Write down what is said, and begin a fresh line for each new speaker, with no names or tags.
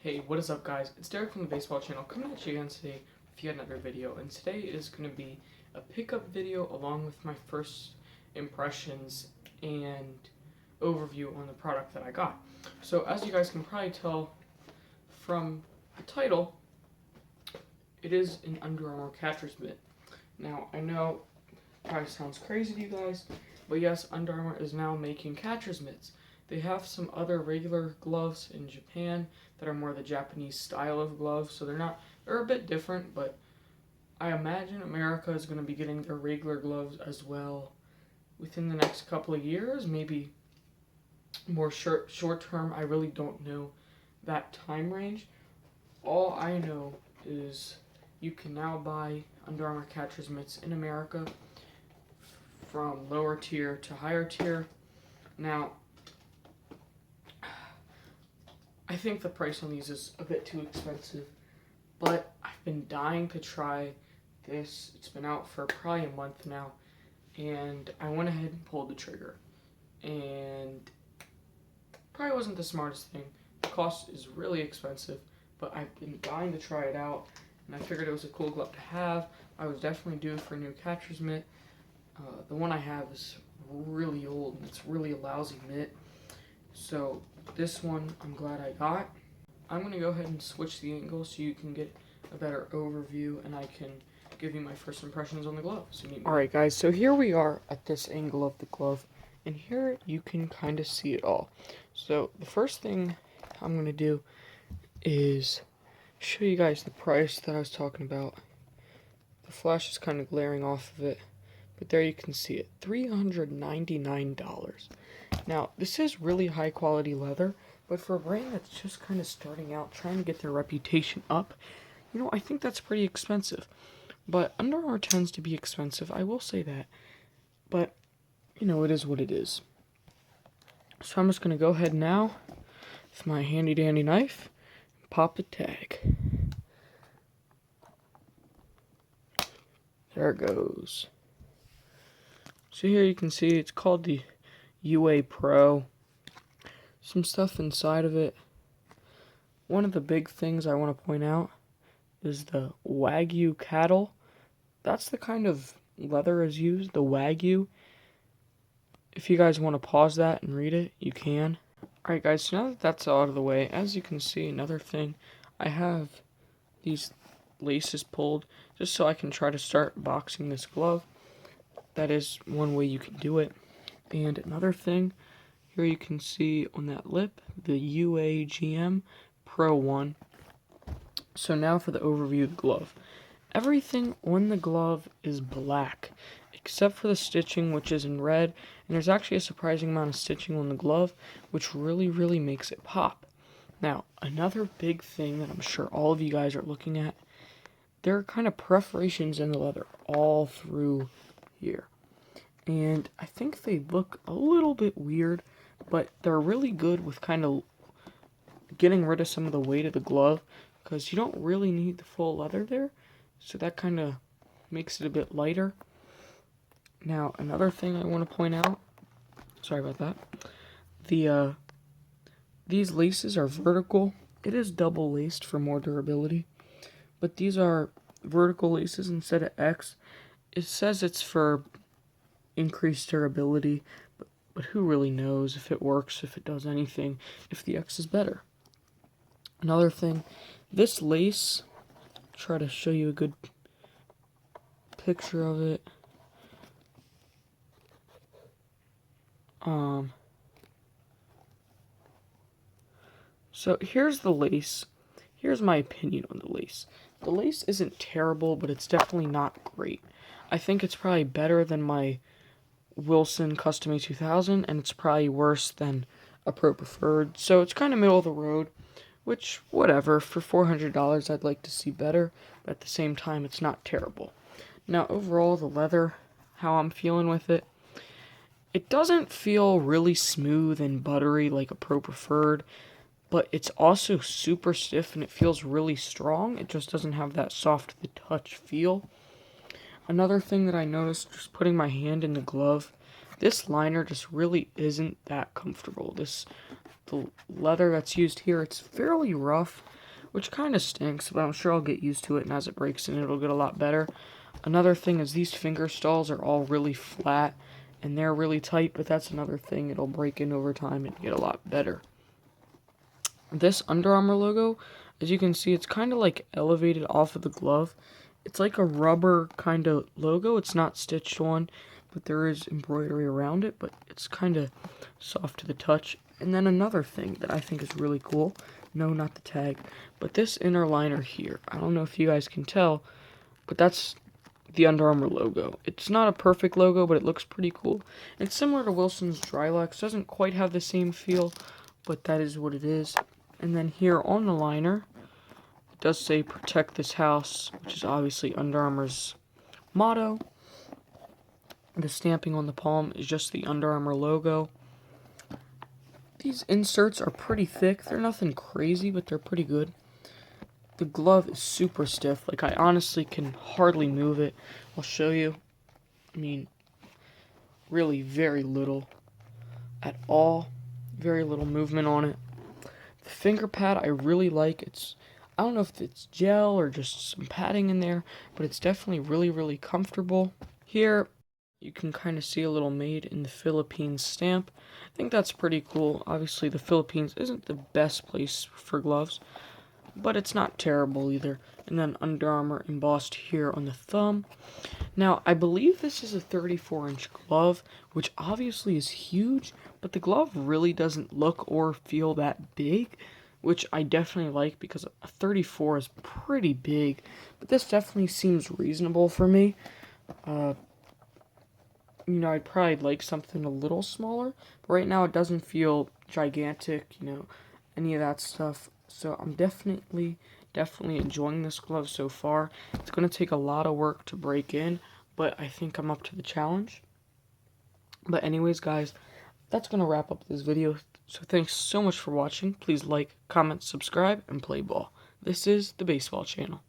Hey, what is up guys? It's Derek from the Baseball Channel coming at you again today with yet another video, and today is going to be a pickup video along with my first impressions and overview on the product that I got. So as you guys can probably tell from the title, it is an Under Armour catcher's mitt. Now I know it probably sounds crazy to you guys, but yes, Under Armour is now making catcher's mitts. They have some other regular gloves in Japan that are more the Japanese style of gloves, so they're a bit different, but I imagine America is going to be getting their regular gloves as well within the next couple of years, maybe more short term. I really don't know that time range. All I know is you can now buy Under Armour catcher's mitts in America from lower tier to higher tier. Now, I think the price on these is a bit too expensive, but I've been dying to try this. It's been out for probably a month now, and I went ahead and pulled the trigger. And probably wasn't the smartest thing. The cost is really expensive, but I've been dying to try it out, and I figured it was a cool glove to have. I was definitely due for a new catcher's mitt. The one I have is really old, and it's really a lousy mitt. So this one I'm glad I got. I'm going to go ahead and switch the angle so you can get a better overview and I can give you my first impressions on the glove. So Alright guys, so here we are at this angle of the glove, and here you can kind of see it all. So the first thing I'm going to do is show you guys the price that I was talking about. The flash is kind of glaring off of it, but there you can see it, $399. Now, this is really high quality leather, but for a brand that's just kind of starting out, trying to get their reputation up, I think that's pretty expensive. But Under Armour tends to be expensive, I will say that. But, it is what it is. So I'm just going to go ahead now with my handy dandy knife and pop the tag. There it goes. So here you can see it's called the UA Pro. Some stuff inside of it. One of the big things I want to point out is the Wagyu cattle. That's the kind of leather is used, the Wagyu. If you guys want to pause that and read it, you can. Alright guys, so now that that's out of the way, as you can see, another thing, I have these laces pulled just so I can try to start boxing this glove. That is one way you can do it. And another thing, here you can see on that lip, the UAGM Pro 1. So now for the overview of the glove. Everything on the glove is black, except for the stitching, which is in red. And there's actually a surprising amount of stitching on the glove, which really makes it pop. Now, another big thing that I'm sure all of you guys are looking at, there are kind of perforations in the leather all through here. And I think they look a little bit weird, but they're really good with kind of getting rid of some of the weight of the glove, because you don't really need the full leather there, so that kind of makes it a bit lighter. Now, another thing I want to point out, sorry about that, these laces are vertical. It is double laced for more durability, but these are vertical laces instead of X. It says it's for increased durability, but who really knows if it works, if it does anything, if the X is better. Another thing, this lace, try to show you a good picture of it. So here's the lace. Here's my opinion on the lace. The lace isn't terrible, but it's definitely not great. I think it's probably better than my Wilson Custom A2000, and it's probably worse than a Pro Preferred. So it's kind of middle of the road, which, whatever, for $400 I'd like to see better, but at the same time it's not terrible. Now overall, the leather, how I'm feeling with it, it doesn't feel really smooth and buttery like a Pro Preferred, but it's also super stiff and it feels really strong. It just doesn't have that soft touch feel. Another thing that I noticed, just putting my hand in the glove, This liner just really isn't that comfortable. The leather that's used here, it's fairly rough, which kind of stinks, but I'm sure I'll get used to it, and as it breaks in, it'll get a lot better. Another thing is these finger stalls are all really flat, and they're really tight, but that's another thing. It'll break in over time and get a lot better. This Under Armour logo, as you can see, it's kind of like elevated off of the glove. It's like a rubber kind of logo. It's not stitched on, but there is embroidery around it, but it's kind of soft to the touch. And then another thing that I think is really cool, no, not the tag, but this inner liner here. I don't know if you guys can tell, but that's the Under Armour logo. It's not a perfect logo, but it looks pretty cool. It's similar to Wilson's Drylex. Doesn't quite have the same feel, but that is what it is. And then here on the liner, it does say "Protect This House," which is obviously Under Armour's motto. The stamping on the palm is just the Under Armour logo. These inserts are pretty thick. They're nothing crazy, but they're pretty good. The glove is super stiff. Like, I honestly can hardly move it. I'll show you. I mean, really very little at all. Very little movement on it. The finger pad I really like. I don't know if it's gel or just some padding in there, but it's definitely really, really comfortable. Here, you can kind of see a little "Made in the Philippines" stamp. I think that's pretty cool. Obviously, the Philippines isn't the best place for gloves, but it's not terrible either. And then Under Armour embossed here on the thumb. Now, I believe this is a 34-inch glove, which obviously is huge, but the glove really doesn't look or feel that big, which I definitely like because a 34 is pretty big, but this definitely seems reasonable for me. I'd probably like something a little smaller, but right now it doesn't feel gigantic, any of that stuff. So I'm definitely enjoying this glove so far. It's going to take a lot of work to break in, but I think I'm up to the challenge. But anyways, guys, that's going to wrap up this video. So thanks so much for watching. Please like, comment, subscribe, and play ball. This is the Baseball Channel.